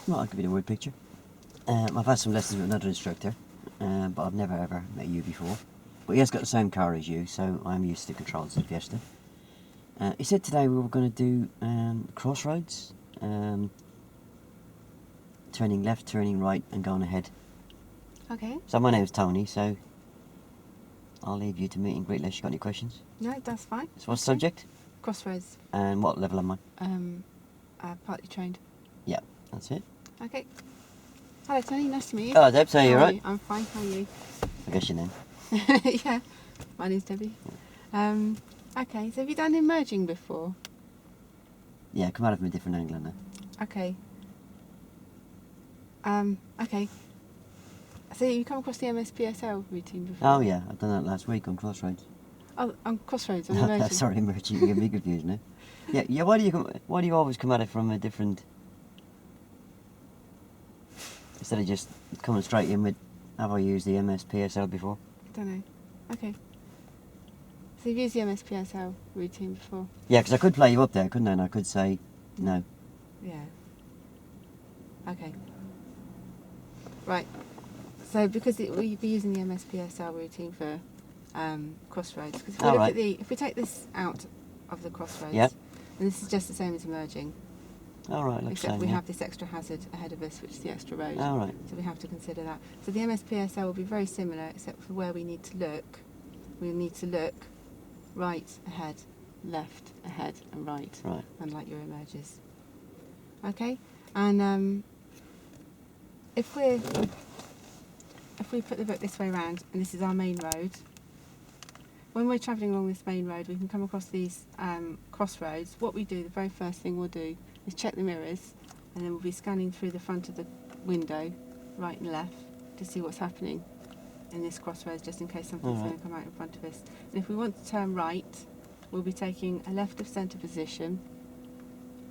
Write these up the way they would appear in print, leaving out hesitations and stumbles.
Well, I'll give you the word picture. I've had some lessons with another instructor, but I've never ever met you before. But he has got the same car as you, so I'm used to the controls of the Fiesta. He said today we were going to do Crossroads, turning left, turning right, and going ahead. Okay. So my name's Tony, so I'll leave you to meet and greet unless you've got any questions. No, that's fine. So what's the subject? Crossroads. And what level am I? Partly trained. Yeah, that's it. Okay. Hello, Tony. Nice to meet you. Hello, Debs. How are you, right? I'm fine. How are you? I guess your name. Yeah. My name's Debbie. Okay. So have you done emerging before? Yeah, come at it from a different angle now. Okay. Okay. So you come across the MSPSL routine before? Oh yeah, I've done that last week on Crossroads. Oh, on Crossroads, on emerging. Sorry, emerging. You get me confused now. Yeah. Why do you always come at it from a different? Instead of just coming straight in with, have I used the MSPSL before? I don't know. Okay. So you've used the MSPSL routine before? Yeah, because I could play you up there, couldn't I? And I could say no. Yeah. Okay. Right. So because we'd be using the MSPSL routine for Crossroads, because if we take this out of the Crossroads, Yep. and this is just the same as emerging, All right, except we have this extra hazard ahead of us, which is the extra road. All right. So we have to consider that. So the MSPSL will be very similar, except for where we need to look. We need to look right ahead, left ahead, and right. Right. Unlike your emerges. Okay, and if we put the book this way around, and this is our main road, when we're travelling along this main road, we can come across these crossroads. What we do, the very first thing we'll do is check the mirrors, and then we'll be scanning through the front of the window, right and left, to see what's happening in this crossroads, just in case something's going to come out in front of us. And if we want to turn right, we'll be taking a left of centre position,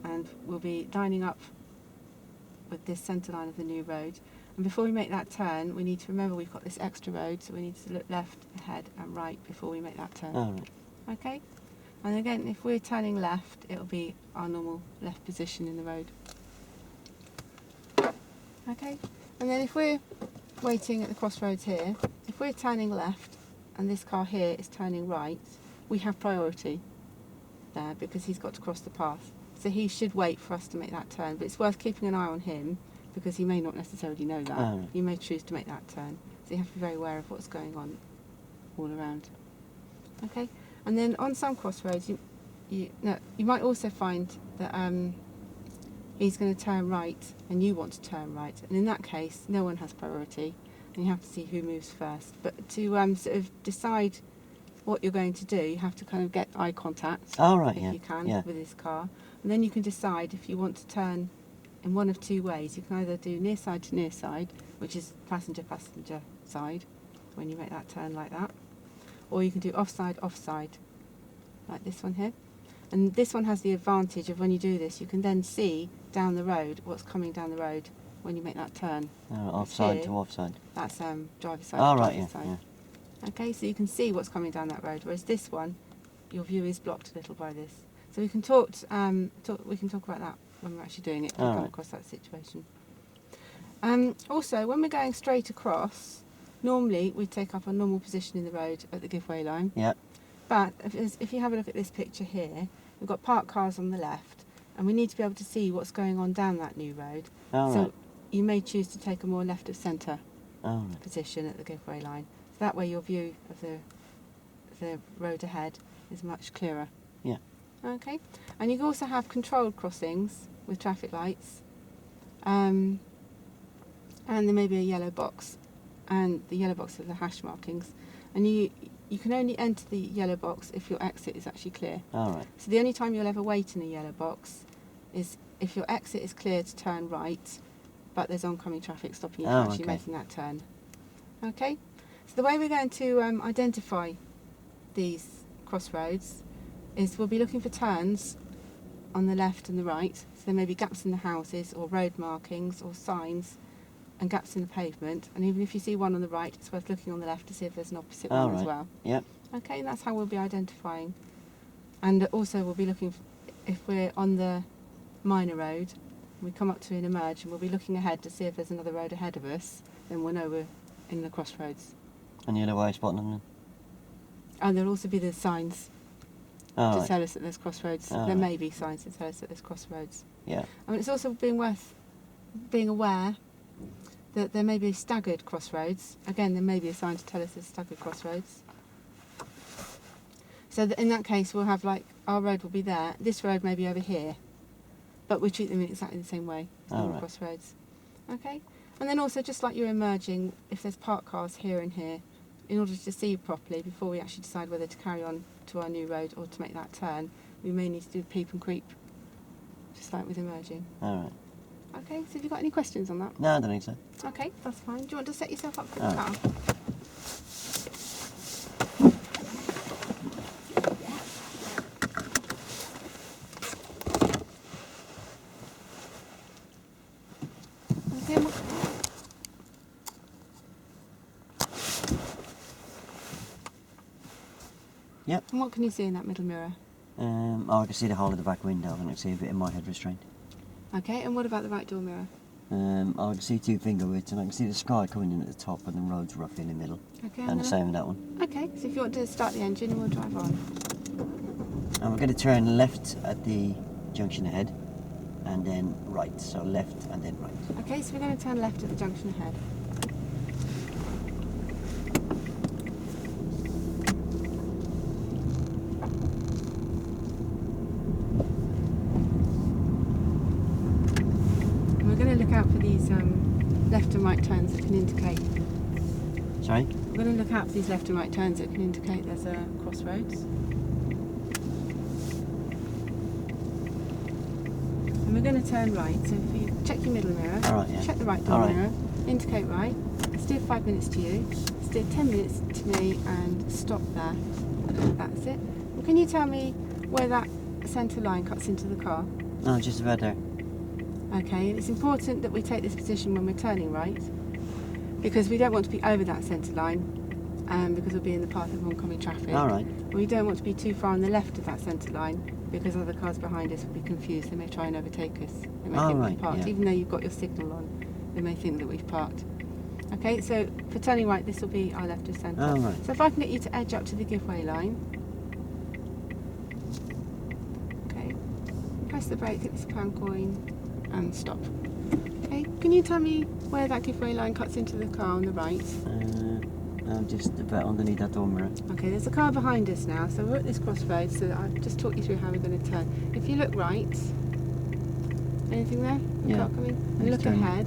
and we'll be lining up with this centre line of the new road. And before we make that turn, we need to remember we've got this extra road, so we need to look left, ahead and right before we make that turn. All right. Okay? And again, if we're turning left, it'll be our normal left position in the road. Okay? And then if we're waiting at the crossroads here, if we're turning left and this car here is turning right, we have priority there because he's got to cross the path. So he should wait for us to make that turn, but it's worth keeping an eye on him because he may not necessarily know that. Oh. You may choose to make that turn. So you have to be very aware of what's going on all around. Okay? And then on some crossroads, you might also find that he's going to turn right and you want to turn right. And in that case, no one has priority and you have to see who moves first. But to sort of decide what you're going to do, you have to kind of get eye contact, if you can, with this car. And then you can decide if you want to turn in one of two ways. You can either do near side to near side, which is passenger side, when you make that turn like that. Or you can do offside, like this one here. And this one has the advantage of when you do this, you can then see down the road what's coming down the road when you make that turn. Offside to offside. That's driver's side Oh, to right, driver's side. yeah. Okay, so you can see what's coming down that road, whereas this one, your view is blocked a little by this. So we can talk about that when we're actually doing it, if we come across that situation. Also, when we're going straight across, normally we take up a normal position in the road at the giveaway line. Yeah. But if you have a look at this picture here, we've got parked cars on the left, and we need to be able to see what's going on down that new road. So you may choose to take a more left of centre position at the giveaway line. So that way your view of the road ahead is much clearer. Yeah. Okay. And you can also have controlled crossings with traffic lights. And there may be a yellow box. And the yellow box are the hash markings. And you can only enter the yellow box if your exit is actually clear. All right. So the only time you'll ever wait in a yellow box is if your exit is clear to turn right, but there's oncoming traffic stopping you from actually making that turn. Okay? So the way we're going to identify these crossroads is we'll be looking for turns on the left and the right. So there may be gaps in the houses or road markings or signs and gaps in the pavement. And even if you see one on the right, it's worth looking on the left to see if there's an opposite one as well. Yep. Okay, and that's how we'll be identifying. And also we'll be looking, if we're on the minor road, we come up to an emerge and we'll be looking ahead to see if there's another road ahead of us, then we'll know we're in the crossroads. And you know why you're spotting them then? And there'll also be the signs Oh, to right. tell us that there's crossroads. Oh, there right. may be signs to tell us that there's crossroads. Yeah. I mean, it's also worth being aware that there may be staggered crossroads. Again, there may be a sign to tell us there's staggered crossroads. So that in that case, we'll have like, our road will be there, this road may be over here, but we treat them in exactly the same way as normal right. crossroads. Okay? And then also, just like you're emerging, if there's parked cars here and here, in order to see properly before we actually decide whether to carry on to our new road or to make that turn, we may need to do peep and creep, just like with emerging. All right. Okay, so have you got any questions on that? No, I don't think so. Okay, that's fine. Do you want to set yourself up for the All car? right. Okay, Yep. and what can you see in that middle mirror? Oh, I can see the hole of the back window and I can see a bit of my head restraint. Okay, and what about the right door mirror? I can see 2 finger widths and I can see the sky coming in at the top and the road's roughly in the middle. Okay, And the same with that one. Okay, so if you want to start the engine, and we'll drive on. And we're going to turn left at the junction ahead and then right. So left and then right. Okay, so we're going to turn left at the junction ahead. And we're going to look out for these left and right turns that can indicate. Sorry? We're going to look out for these left and right turns that can indicate there's a crossroads. And we're going to turn right, so if you check your middle mirror, All right, yeah. check the right door All right. mirror, indicate right, steer 5 minutes to you, steer 10 minutes to me and stop there. That's it. Well, can you tell me where that centre line cuts into the car? No, just about there. Okay, and it's important that we take this position when we're turning right, because we don't want to be over that centre line, because we'll be in the path of oncoming traffic. All right. We don't want to be too far on the left of that centre line, because other cars behind us will be confused. They may try and overtake us. They may Oh, think right, we've parked, yeah. even though you've got your signal on. They may think that we've parked. Okay, so for turning right, this will be our left of centre. Oh, right. So if I can get you to edge up to the giveaway line. Okay, press the brake, hit this pound coin, and stop. Okay, can you tell me where that giveaway line cuts into the car on the right? No, just about underneath that door mirror. Okay, there's a car behind us now, so we're at this crossroads, so I've just talked you through how we're going to turn. If you look right, anything there? A Yeah. car coming? And Let's look turn. ahead.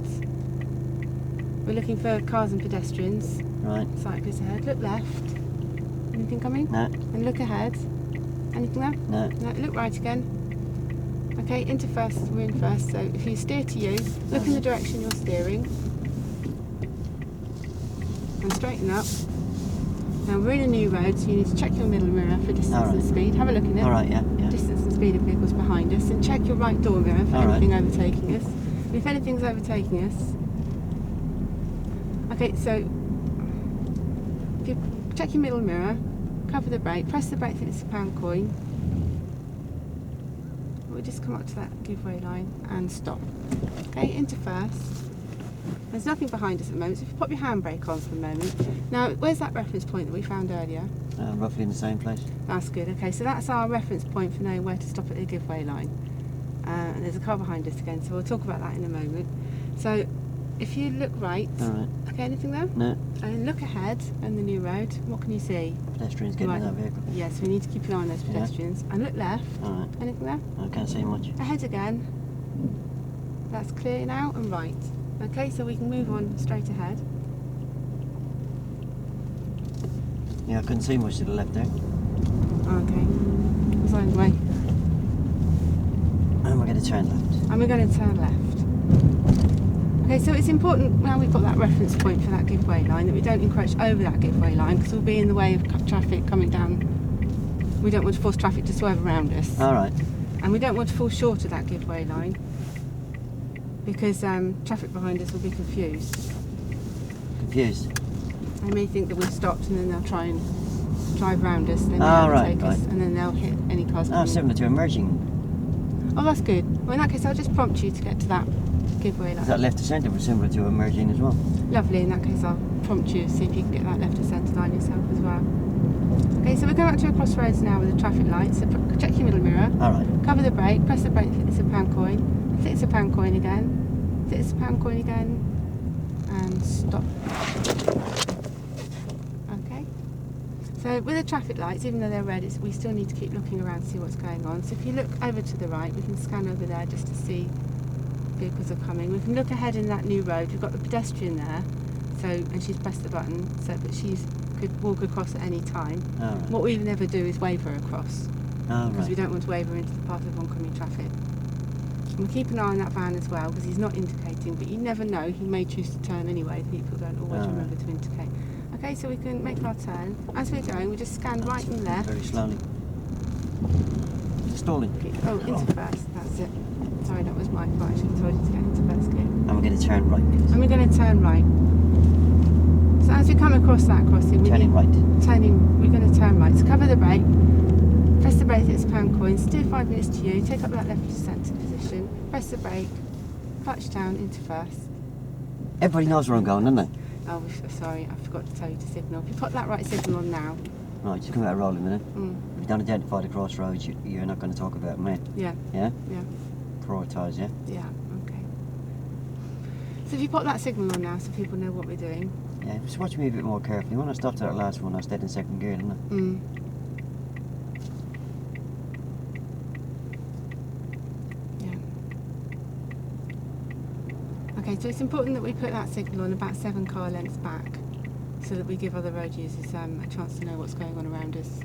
We're looking for cars and pedestrians, Right. cyclists ahead. Look left. Anything coming? No, And look ahead. Anything there? no. No, look right again. Okay, into first, we're in first, so if you steer to you, look in the direction you're steering. And straighten up. Now we're in a new road, so you need to check your middle mirror for distance All and right. speed. Have a look in it. All right, yeah, yeah. Distance and speed of vehicles behind us, and check your right door mirror for All right. anything overtaking us. And if anything's overtaking us, okay, so if you check your middle mirror, cover the brake, press the brake till it's a pound coin. We'll just come up to that giveaway line and stop. Okay, into first. There's nothing behind us at the moment, so if you pop your handbrake on for a moment. Now, where's that reference point that we found earlier? Roughly in the same place. That's good. Okay, so that's our reference point for knowing where to stop at the giveaway line. And there's a car behind us again, so we'll talk about that in a moment. So, if you look right, All right. okay, anything there? No, And look ahead on the new road. What can you see? pedestrians getting in Right. that vehicle. Yes, we need to keep an eye on those Yeah. pedestrians. And look left. All right. Anything there? I can't see much. Ahead again. That's clear now, and right. Okay, so we can move on straight ahead. Yeah, I couldn't see much to the left there. Okay. It's on the way. And we're going to turn left. And we're going to turn left. Okay, so it's important now we've got that reference point for that giveaway line that we don't encroach over that giveaway line, because we'll be in the way of traffic coming down. We don't want to force traffic to swerve around us. All right. And we don't want to fall short of that giveaway line, because traffic behind us will be confused. Confused. They may think that we've stopped, and then they'll try and drive round us. They may Ah, overtake right, us, right. and then they'll hit any cars Oh, coming. similar to emerging. Oh, that's good. Well, in that case, I'll just prompt you to get to that giveaway line. Is that left to centre was similar to a merging as well? Lovely. In that case, I'll prompt you, see if you can get that left to centre line yourself as well. Okay, so we're going out to a crossroads now with a traffic light. So check your middle mirror. All right. Cover the brake. Press the brake. It's a pound coin. It's a pound coin again. It's a pound coin again. And stop. Okay. So with the traffic lights, even though they're red, we still need to keep looking around to see what's going on. So if you look over to the right, we can scan over there just to see vehicles are coming. We can look ahead in that new road. We've got the pedestrian there, so and she's pressed the button, so that she could walk across at any time. All right. What we never do is wave her across, All because right. we don't want to wave her into the path of oncoming traffic. And we keep an eye on that van as well, because he's not indicating, but you never know, he may choose to turn anyway. People don't always All remember to indicate. Okay, so we can make our turn. As we're going, we just scan right and left. Very slowly. Stalling. Oh, into first, that's it. Sorry, that was my fault. I should have told you to get into first gear. And we're going to turn right. And we're going to turn right. So as we come across that crossing, we're going to turn right. So cover the brake, press the brake, it's pound coin, steer 5 minutes to you, take up that left to centre position, press the brake, clutch down into first. Everybody knows where I'm going, don't they? Oh, sorry, I forgot to tell you to signal. If you put that right signal on now. Right, just come out rolling a minute. Mm. If you don't identify the crossroads, you're not going to talk about me. Yeah. Yeah? Yeah. Prioritise, yeah? Yeah, okay. So if you put that signal on now so people know what we're doing. Yeah, just watch me a bit more carefully. When I stopped at that last one, I was dead in second gear, didn't I? Mm. Okay, so it's important that we put that signal on about 7 car lengths back, so that we give other road users a chance to know what's going on around us,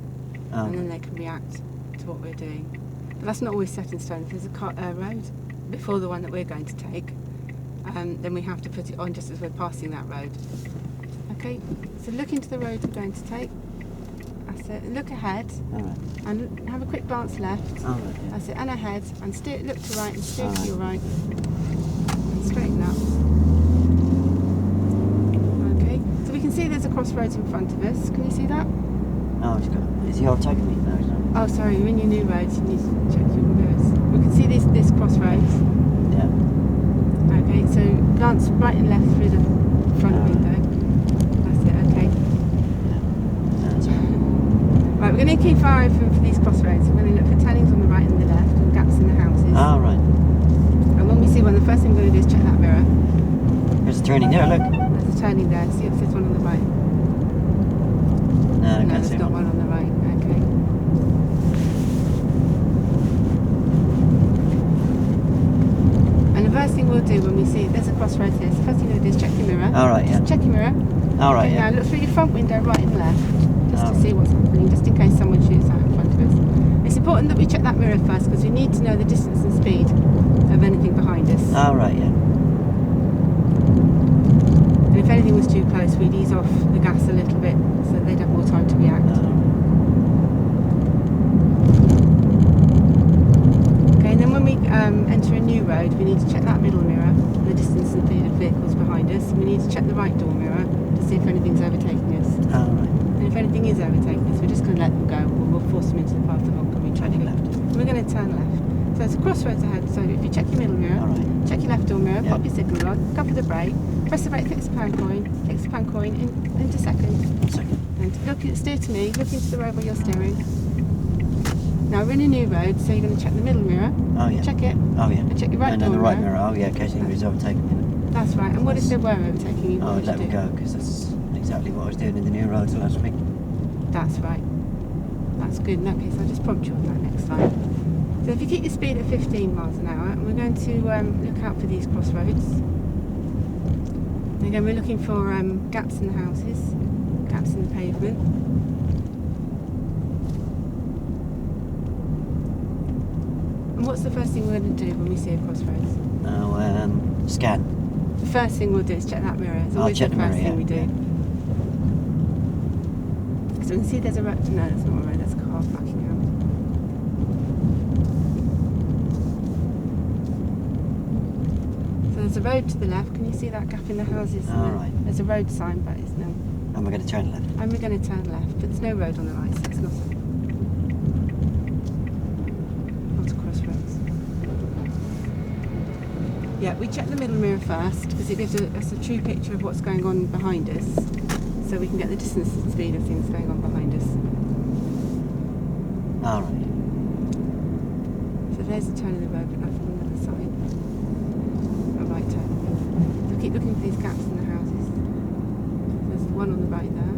and then they can react to what we're doing. But that's not always set in stone. If there's a road before the one that we're going to take, then we have to put it on just as we're passing that road. Okay, so look into the road we're going to take. That's it. Look ahead. All right. And have a quick glance left. All right, yeah. That's it. And ahead. And steer. Look to right and steer to your right. And straighten up. Okay. So we can see there's a crossroads in front of us. Can you see that? Oh, is he overtaking me? No, he's not. Oh, sorry. You're in your new roads. You need to check your mirrors. We can see this crossroads. Yeah. Okay. So glance right and left through the front window. That's it. Okay. That's right. Right, we're going to keep our eye open for these crossroads. We're going to look for turnings on the right and the left and gaps in the houses. All right. And when we see one, the first thing we're going to do is check that mirror. There's a turning there, look. There's a turning there. See if there's one on the right. No, I No, can't there's see not one on the right. Okay. And the first thing we'll do when we see there's a crossroads here, so the first thing we'll do is check your mirror. All right, yeah. Just check your mirror. All right, Okay, yeah. now look through your front window, right and left, just to All see what's happening, just in case someone shoots out in front of us. It's important that we check that mirror first because we need to know the distance and speed of anything behind us. All right, yeah. And if anything was too close, we'd ease off the gas a little bit so that they'd have more time to react. Okay, and then when we enter a new road, we need to check that middle mirror, the distance and speed of vehicles behind us. And we need to check the right door mirror to see if anything's overtaking us. All right. And if anything is overtaking us, we're just going to let them go, or we'll force them into the path of oncoming traffic. Left. We're going to turn left. So there's a crossroads ahead, so if you check your middle mirror, All right. check your left door mirror, Yeah. pop your signal on, cover the brake, press the brake, fix the pound coin, takes the pound coin into second. 1 second. And steer to me, look into the road while you're steering. Now we're in a new road, so you're going to check the middle mirror, Oh, yeah. check it, Oh, yeah. and check your right And door then the right mirror. mirror. Oh, yeah, in case anybody's overtaking me. That's right, and what if they were overtaking you? Oh, What would let you me do? go, because that's exactly what I was doing in the new roads last week. That's right. That's good. In that case, I'll just prompt you on that next time. So if you keep your speed at 15 miles an hour, and we're going to look out for these crossroads. And again, we're looking for gaps in the houses, gaps in the pavement. And what's the first thing we're going to do when we see a crossroads? Oh, scan. The first thing we'll do is check that mirror. It's I'll always check the the first mirror, thing we do. yeah. So we can see there's a road. No, that's not a road. That's a car backing out. So there's a road to the left. Can you see that gap in the houses? All right. There's a road sign, but it's no. And we're going to turn left. And we're going to turn left, but there's no road on the right, so it's not a crossroads. Yeah, we check the middle mirror first because it gives us a true picture of what's going on behind us, so we can get the distance and speed of things going on behind us. Alright. So there's the turn of the road, but nothing on the other side. A right turn. So keep looking for these gaps in the houses. There's the one on the right there.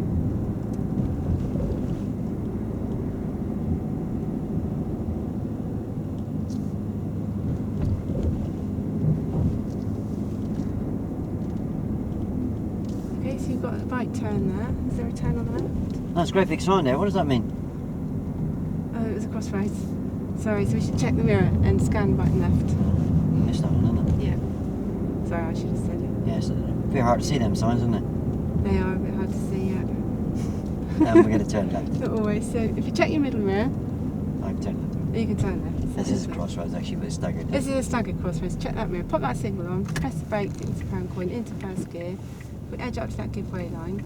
Okay, so you've got a right turn there. Is there a turn on the left? That's a great big sign there. What does that mean? Oh, it was a crossroads. Sorry, so we should check the mirror and scan right and left. Missed that one, isn't it? Yeah. Sorry, I should have said it. Yeah, it's a bit hard to see them signs, isn't it? They are a bit hard to see, yeah. And we're going to turn left. Not always. So if you check your middle mirror, I can turn left. you can turn left. This is a crossroads actually, but it's staggered. This is a staggered crossroads. Check that mirror. Pop that signal on. Press the brake into pound coin into first gear. We edge up to that giveaway line.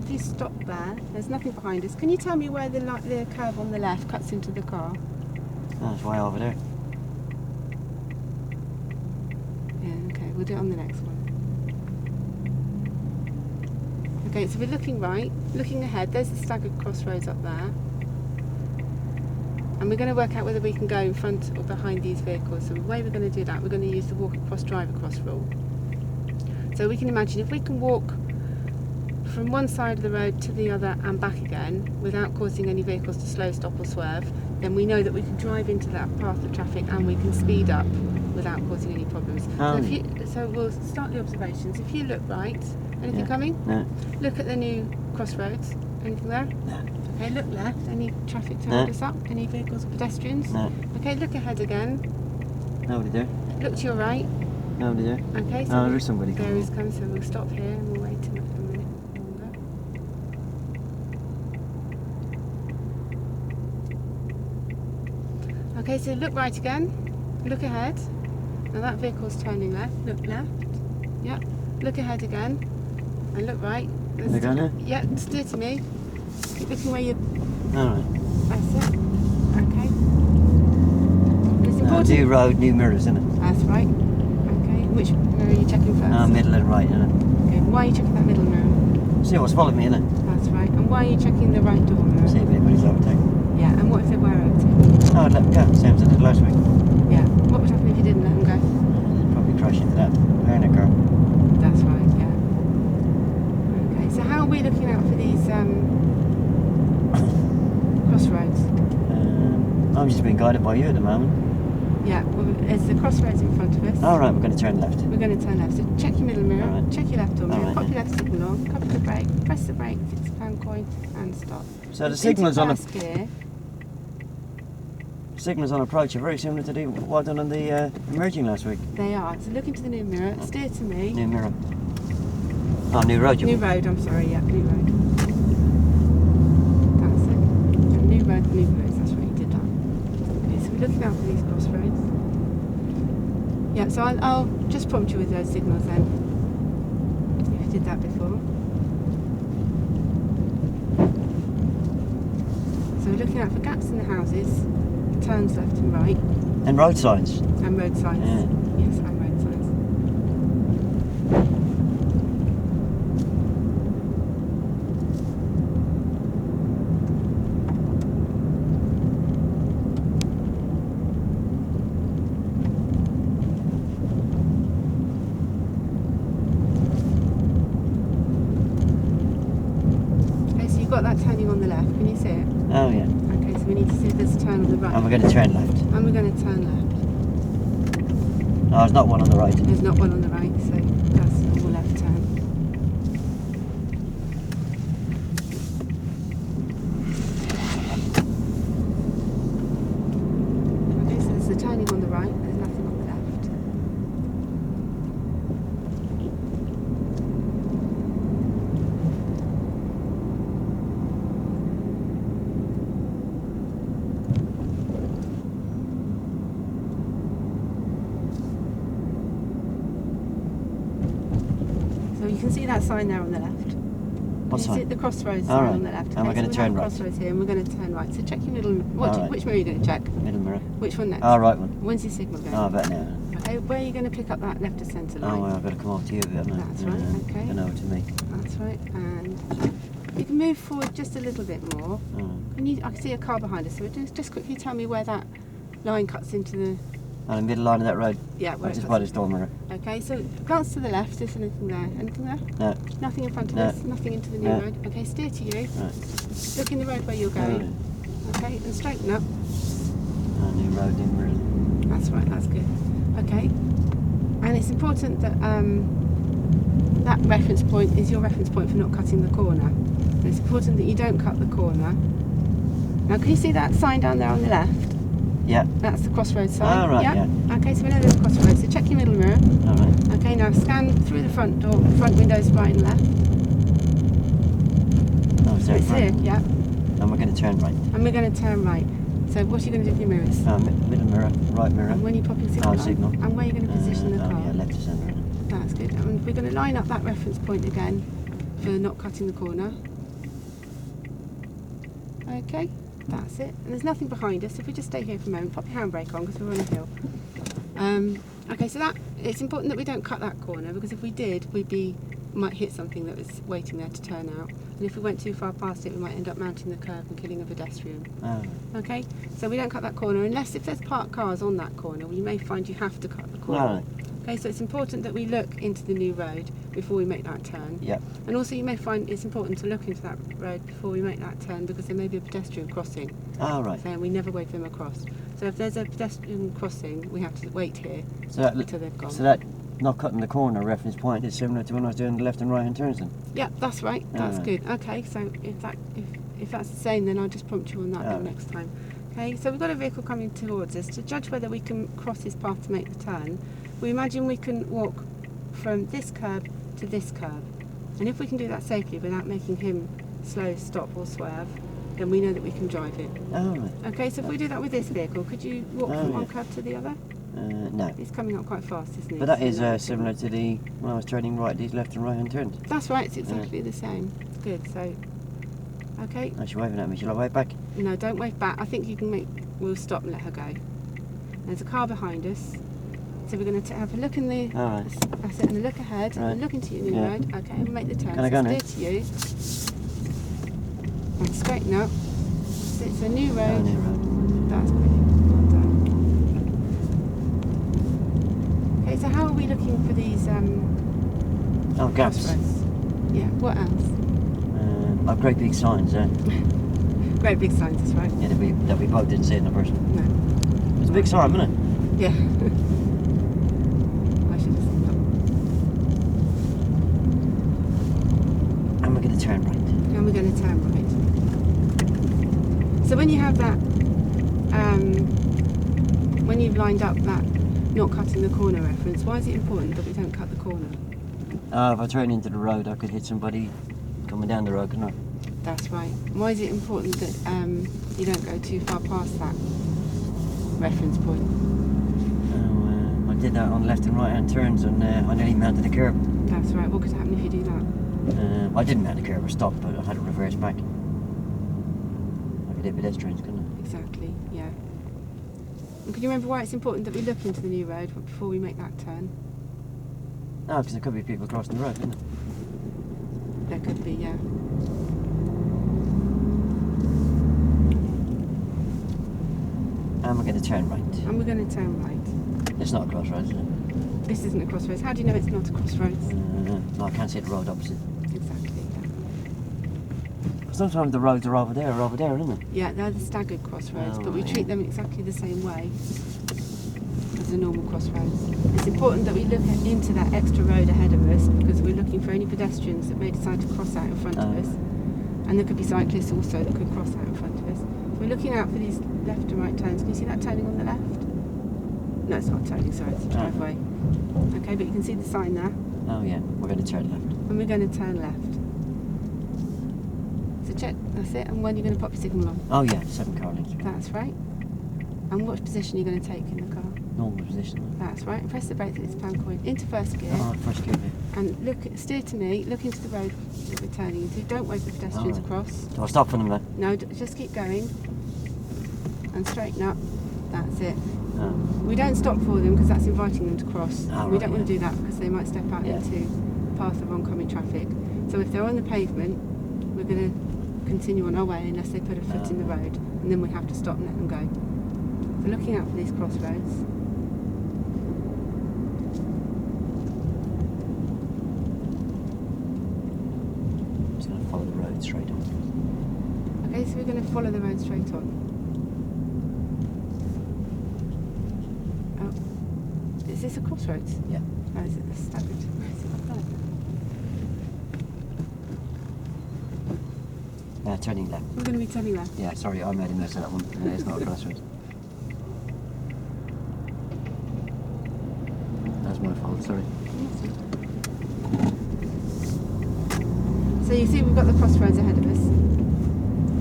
If you stop there, there's nothing behind us. Can you tell me where the curve on the left cuts into the car? Oh, it's way over there. Yeah, okay. We'll do it on the next one. Okay, so we're looking right, looking ahead. There's the staggered crossroads up there. And we're going to work out whether we can go in front or behind these vehicles. So the way we're going to do that, we're going to use the walk across, drive across rule. So we can imagine if we can walk from one side of the road to the other and back again without causing any vehicles to slow, stop or swerve, then we know that we can drive into that path of traffic and we can speed up without causing any problems. So we'll start the observations. If you look right, anything coming? No. Look at the new crossroads. Anything there? No. Okay, look left. Any traffic to hold us up? Any vehicles or pedestrians? No. Okay, look ahead again. Nobody there. Look to your right. Nobody there. Okay, so Oh, there is somebody there coming. is coming, so we'll stop here and we'll wait a minute longer. Okay, so look right again. Look ahead. Now that vehicle's turning left. Look left. Yep. Look ahead again. And look right. They're going there? Yeah, steer to me. Keep looking where you... Alright. That's it. Okay. It's important. New road, new mirrors, isn't it? That's right. Okay. Which mirror are you checking first? Middle and right, isn't it? Okay. Why are you checking that middle mirror? See what's following me, isn't it? That's right. And why are you checking the right door mirror? See if anybody's overtaken. Yeah. And what if they were overtaken? Oh, I'd let them go, same as I did last week. Yeah. What would happen if you didn't let them go? They'd probably crash into that burner car. That's right. Yeah. Okay. So how are we looking out for these crossroads? I'm just being guided by you at the moment. Yeah. Well, there's the crossroads in front of us. Alright, we're going to turn left. We're going to turn left. So check your middle mirror, Alright. check your left door mirror, Alright, pop yeah. your left signal on, cover the brake, press the brake, £6 coin, and stop. So the Into signals on first gear. signals on approach are very similar to the one done on the emerging last week. They are. So look into the new mirror, steer to me. New mirror. Oh, new road. New road, I'm sorry, yeah, new road. That's it. And new road, new roads, that's right, you did that. Okay, so we're looking out for these crossroads. Yeah, so I'll just prompt you with those signals then. If you did that before. So we're looking out for gaps in the houses, turns left and right, And road signs. and road signs. Yeah. Yes, and road signs. Okay, so you've got that turning on the left. Can you see it? Oh, yeah. Okay, so we need to see if there's a turn on the right. And we're going to turn left. And we're going to turn left. Oh, there's not one on the right. There's not one on the right, so that's a normal left turn. Okay, so there's the turning on the right, there's nothing on the left. So you can see that sign there on the left. What You see sign? the crossroads All sign right. on the left. And we're Okay, going so to turn we have right. Crossroads here, and we're going to turn right. So check your middle. All right. Which mirror are you going to check? Middle mirror. Which one next? Oh, right one. When's your signal going? Oh, I bet now. Okay, Okay, where are you going to pick up that left of centre line? Oh, well, I've got to come off to you a bit, haven't I? That's right, okay. I know what you mean. That's right, and you can move forward just a little bit more. I can see a car behind us, so just quickly tell me where that line cuts into the... On the middle line of that road? Yeah, where just by the door mirror. Okay, so glance to the left, is anything there? Anything there? No. Nothing in front of us, nothing into the new road. Okay, steer to you. Right. Look in the road where you're going. Okay, and straighten up. New road, new mirror. That's right, that's good. Okay, and it's important that that reference point is your reference point for not cutting the corner. And it's important that you don't cut the corner. Now, can you see that sign down there on the left? Yeah. That's the Crossroads sign. Oh, right, yeah. Okay, so we know there's a Crossroads, so check your middle mirror. All right. Okay, now scan through the front door, front windows right and left. Oh, is So that it's here, yeah. And we're going to turn right. And we're going to turn right. So what are you going to do with your mirrors? Middle mirror, right mirror. And when you're popping signal on, signal. and where are you going to position the car? Oh, yeah, left to centre. That's good. And we're going to line up that reference point again for not cutting the corner. Okay, that's it. And there's nothing behind us. If we just stay here for a moment, pop your handbrake on because we're on a hill. Okay, so it's important that we don't cut that corner, because if we did, might hit something that was waiting there to turn out. And if we went too far past it, we might end up mounting the curb and killing a pedestrian. Oh. Okay, so we don't cut that corner unless if there's parked cars on that corner, you may find you have to cut the corner. Right. Okay, so it's important that we look into the new road before we make that turn. Yep. And also you may find it's important to look into that road before we make that turn, because there may be a pedestrian crossing. Oh, right. So we never wave them across. So if there's a pedestrian crossing, we have to wait here until they've gone. So that not cutting the corner reference point is similar to when I was doing the left and right hand turns then? Yeah, that's right. That's good. Okay, so if that's the same, then I'll just prompt you on that next time. Okay, so we've got a vehicle coming towards us. To judge whether we can cross his path to make the turn, we imagine we can walk from this curb to this curb. And if we can do that safely without making him slow, stop or swerve, then we know that we can drive it. Oh, right. Okay, so if we do that with this vehicle, could you walk from one curb to the other? No. It's coming up quite fast, isn't it? But that is similar to when I was turning right, these left and right hand turns. That's right, it's exactly the same. Good, so, okay. Oh, she's waving at me. Shall I wave back? No, don't wave back. I think we'll stop and let her go. There's a car behind us. So we're going to have a look in the... All right. That's it, and a look ahead, and look into your new road. Okay, we'll make the turn. Can I go now? Steer to you. And straighten up. So it's a new road. Oh, new road. That's brilliant. Well done. Okay, so how are we looking for these gaps. crossroads? Yeah, what else? Great big signs, Great big signs, that's right. Yeah, that we both didn't see in the person. No. It's a big sign, isn't it? Yeah. I should have stopped. And we're going to turn right. And we're going to turn right. So when you have that, when you've lined up that not cutting the corner reference, why is it important that we don't cut the corner? If I turn into the road, I could hit somebody coming down the road, couldn't I? That's right. Why is it important that you don't go too far past that reference point? I did that on left and right hand turns, and I nearly mounted the curb. That's right. What could happen if you do that? I didn't mount the curb, I stopped, but I had to reverse back. I could hit pedestrians, couldn't I? Exactly, yeah. And can you remember why it's important that we look into the new road before we make that turn? No, because there could be people crossing the road, couldn't there? There could be, yeah. And we're going to turn right. And we're going to turn right. It's not a crossroads, is it? This isn't a crossroads. How do you know it's not a crossroads? No, I can't see the road opposite. Exactly, Sometimes the roads are over there, isn't they? yeah. They're the staggered crossroads, Oh, but we right. treat them exactly the same way as the normal crossroads. It's important that we look into that extra road ahead of us, because we're looking for any pedestrians that may decide to cross out in front of us. And there could be cyclists also that could cross out in front of us. So we're looking out for these left and right turns. Can you see that turning on the left? No, it's not turning, sorry, it's a driveway. Okay, but you can see the sign there. Oh yeah, we're going to turn left. And we're going to turn left. So check, that's it. And when you're going to pop your signal on? Oh yeah, 7 car lengths. That's right. And what position are you going to take in the car? Normal position. That's right. And press the brake at this plan point into first gear. Oh, first gear. And steer to me, look into the road that we're turning into. Don't wave the pedestrians across. Do I stop for them then? No, just keep going. And straighten up. That's it. Oh. We don't stop for them because that's inviting them to cross. Oh, We right, don't want to yeah. do that because they might step out Yeah. into the path of oncoming traffic. So if they're on the pavement, we're going to continue on our way unless they put a foot in the road, and then we have to stop and let them go. So looking out for these crossroads. I'm just going to follow the road straight on. Okay, so we're going to follow the road straight on. Oh, is this a crossroads? Yeah. No, is it the Staggered? Where is it? Turning left. We're going to be turning left. Yeah, sorry, I made a mess of that one. It's not a crossroads. That's my fault, sorry. So you see we've got the crossroads ahead of us.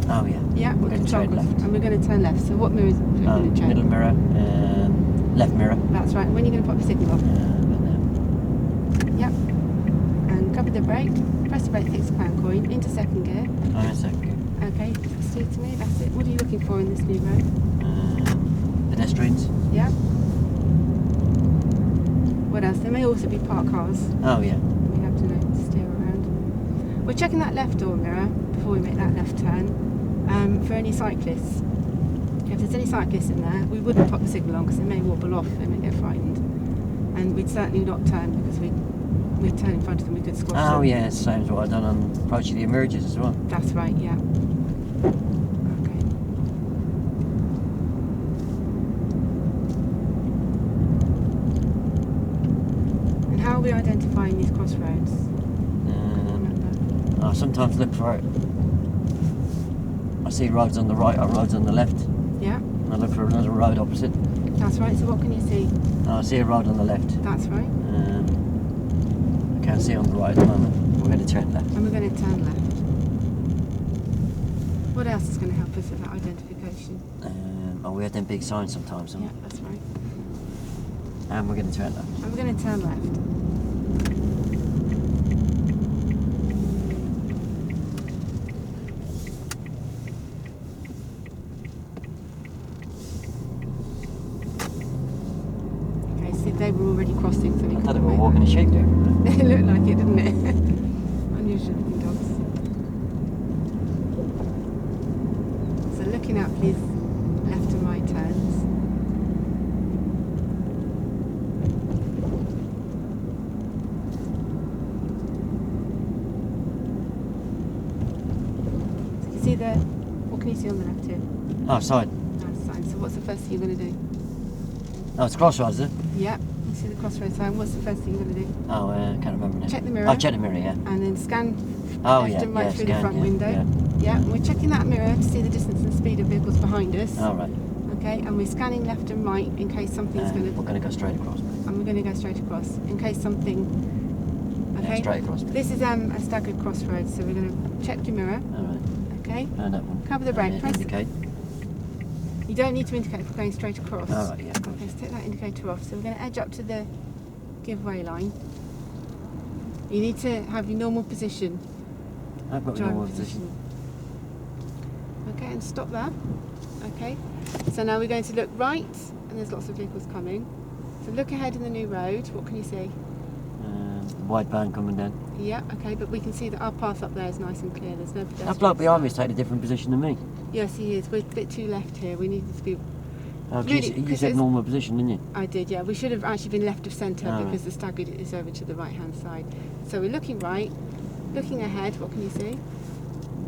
Oh, yeah. Yeah, We're going to turn left. And we're going to turn left. So what mirrors are we going to check? Middle mirror, left mirror. That's right. When are you going to pop the signal off? About now. Yep. And cover the brake. Press the brake, fix the pound coin. Into second gear. Oh, in a second. Okay, steer to me. That's it. What are you looking for in this new road? Pedestrians. Yeah. What else? There may also be parked cars. Oh, yeah. We have to steer around. We're checking that left door mirror before we make that left turn for any cyclists. If there's any cyclists in there, we wouldn't pop the signal on because they may wobble off, they may get frightened. And we'd certainly not turn because we'd turn in front of them, we could squash them. Oh, yeah, same as what I've done on approaching the emerges as well. That's right, yeah. Okay. And how are we identifying these crossroads? I sometimes look for it. I see roads on the right or roads on the left, Yeah, and I look for another road opposite. that's right. So what can you see? I see a road on the left. That's right. I can't see on the right at the moment. We're going to turn left. And we're going to turn left. What else is going to help us with that identification? We have them big signs sometimes. Yeah, that's right. And we're going to turn left. And we're going to turn left. Okay, see, they were already crossing, so we I thought couldn't we were make walking a that. sheep there. It looked like it, didn't it? Unusual looking dogs. So looking out for these left and right turns. So you can see there, what can you see on the left here? Oh, side. That's sign. So what's the first thing you're going to do? Oh, it's crossroads, is it? Yeah, you see the crossroads sign. What's the first thing you're going to do? Oh, I can't remember now. Check the mirror. Oh, check the mirror, yeah. And then scan Oh, left yeah, and right yeah, through scan, the front yeah, window. yeah. Yeah, and we're checking that mirror to see the distance and speed of vehicles behind us. All right. Okay, and we're scanning left and right in case something's going to. We're going to go straight across. And we're going to go straight across in case something. Okay. Yeah, straight across. This is a staggered crossroads, so we're going to check your mirror. All right. Okay. And that one. Cover the brake. And Press. indicate. You don't need to indicate if we're going straight across. All right, yeah. Okay, let's take that indicator off. So we're going to edge up to the giveaway line. You need to have your normal position. I've got the Driver normal position. Okay, and stop there. Okay, so now we're going to look right, and there's lots of vehicles coming. So look ahead in the new road. What can you see? White van coming down. Yeah, okay, but we can see that our path up there is nice and clear. There's no pedestrians. That bloke behind me is taking a different position than me. Yes, he is. We're a bit too left here. We needed to be. Oh, Really, you 'cause said it's- normal position, didn't you? I did, yeah. We should have actually been left of centre Oh, because right. the Staggered is over to the right-hand side. So we're looking right, looking ahead. What can you see?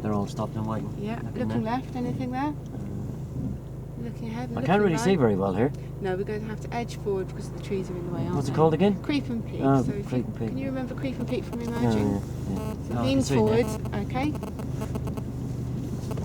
They're all stopped and waiting. Yeah, Nothing looking there. left. Anything there? Looking ahead. And I looking can't really right. see very well here. No, we're going to have to edge forward because the trees are in the way, aren't What's they? it called again? Creep and peak. Oh, so if creep you, and peak. Can you remember creep and peak from Yeah, emerging? yeah. So Oh, I lean can see it now. forward, okay?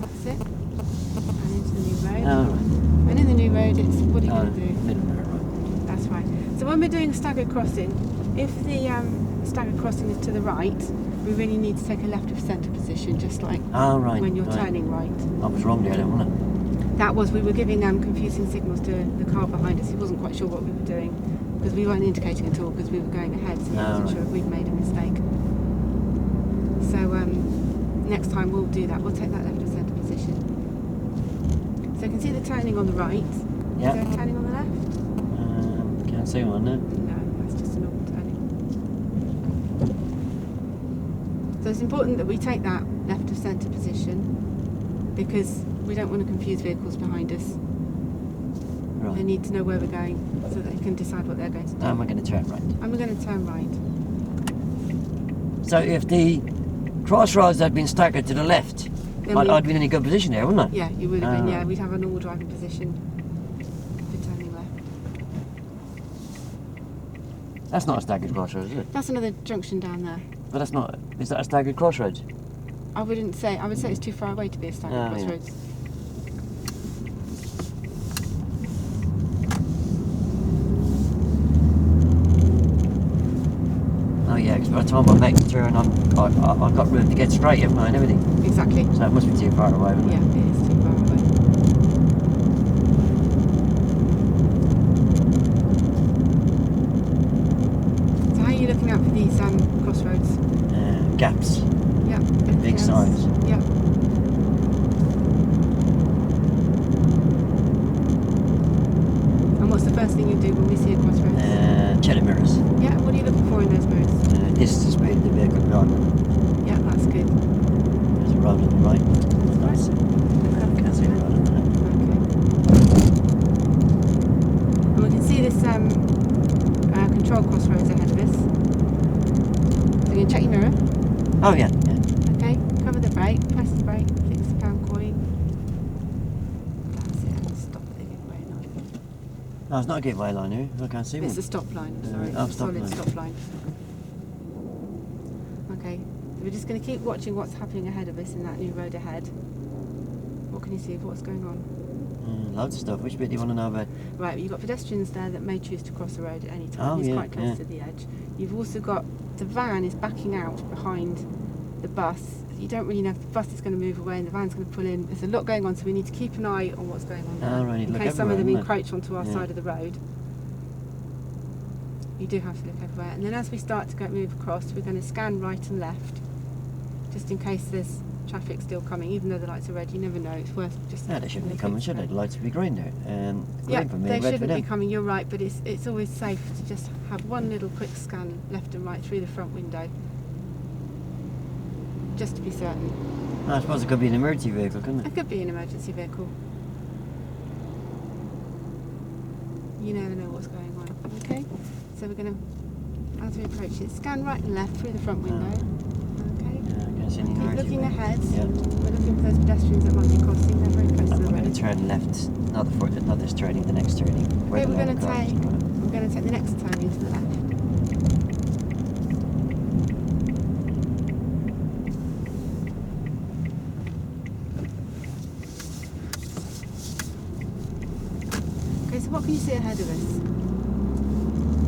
That's it. And into the new road. Oh, right. And in the new road, it's what are you Oh, going to do? middle mirror, right. That's right. So when we're doing a staggered crossing, if the staggered crossing is to the right, we really need to take a left of centre position, just like Oh, right. when you're right. turning right. I was wrong there, wasn't I? That was, we were giving confusing signals to the car behind us. He wasn't quite sure what we were doing because we weren't indicating at all because we were going ahead, so he wasn't right. sure if we'd made a mistake. So next time we'll do that. We'll take that left of centre position. So you can see the turning on the right. Yeah. Is there a turning on the left? can't see one, no. No, that's just a normal turning. So it's important that we take that left of centre position because we don't want to confuse vehicles behind us. Right. They need to know where we're going so they can decide what they're going to do. And we're going to turn right. And we're going to turn right. So if the Crossroads had been staggered to the left, Then I'd been in a good position there, wouldn't I? Yeah, you would have been, yeah. right. We'd have a normal driving position for turning left. That's not a staggered crossroads, is it? That's another junction down there. But that's not. Is that a staggered crossroads? I would say it's too far away to be a staggered Oh, yeah. crossroads. Oh yeah, because by the time I make the turn, I've got room to get straight, haven't I, and everything. Exactly. So it must be too far away, wouldn't Yeah, it? it is too far away. So how are you looking out for these crossroads? Gaps, Yeah. big signs. Yeah. And what's the first thing you do when we see a crossroads? Check the mirrors. Yeah, what are you looking for in those mirrors? This is the speed of the vehicle driving. Yeah, that's good. There's a road on the right. Nice. Can't see the road on the left. Okay. And we can see this control crossroads ahead of us. So you can check your mirror. Oh yeah, yeah. Okay, cover the brake, press the brake, fix the pound coin. That's it, and stop at the giveaway line. No, it's not a gateway line here. I can't see It's one. a stop line, sorry. Oh, It's a stop solid line. stop line. Okay, so we're just going to keep watching what's happening ahead of us in that new road ahead. What can you see of what's going on? Loads of stuff. Which bit do you want to know about? Right, you've got pedestrians there that may choose to cross the road at any time. Oh, He's yeah, quite close yeah. to the edge. You've also got the van is backing out behind the bus. You don't really know if the bus is going to move away and the van's going to pull in. There's a lot going on, so we need to keep an eye on what's going on there. Oh, right, in look case some of them everywhere, wouldn't encroach onto our Yeah. side of the road. You do have to look everywhere. And then as we start to move across, we're going to scan right and left, just in case there's traffic still coming. Even though the lights are red, you never know. It's worth just. No, they shouldn't be having a coming, quick should they? scan. The lights would be green there. Yeah, Green for me, they red for shouldn't them. be coming. You're right, but it's always safe to just have one little quick scan left and right through the front window, just to be certain. I suppose it could be an emergency vehicle, couldn't it? It could be an emergency vehicle. You never know what's going on. Okay, so we're going to, as we approach it, scan right and left through the front window. Okay. Yeah, I can't see any Keep emergency looking vehicle. ahead. Yeah. We're looking for those pedestrians that might be crossing. They're very close to And the we're going road. to turn left, not this turning, the next turning. Where Okay, the we're line going to crosses. take the next turn into the left. Okay, so what can you see ahead of us?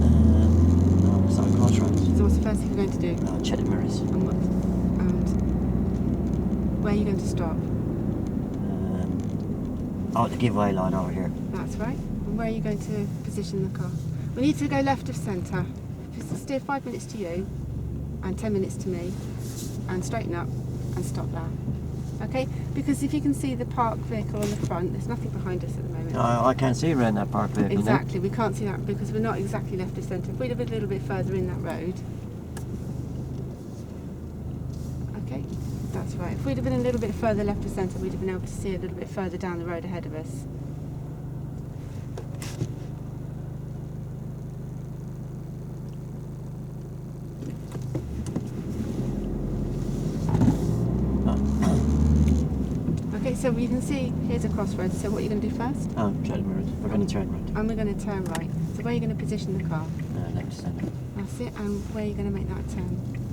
No, it's not a crossroads. So what's the first thing you're going to do? No, check the mirrors. And where are you going to stop? The giveaway line over here. That's right. And where are you going to position the car? We need to go left of centre. Steer 5 minutes to you and 10 minutes to me, and straighten up and stop there. Okay? Because if you can see the parked vehicle on the front, there's nothing behind us at the moment. I can't see around that park vehicle now. Exactly, we can't see that because we're not exactly left of centre. If we'd have been a little bit further in that road. Okay, that's right. If we'd have been a little bit further left of centre, we'd have been able to see a little bit further down the road ahead of us. Okay, so you can see here's a crossroads. So what are you going to do first? Oh, check the mirrors. We're going to turn right. And we're going to turn right. So where are you going to position the car? Left centre. That's it. And where are you going to make that turn?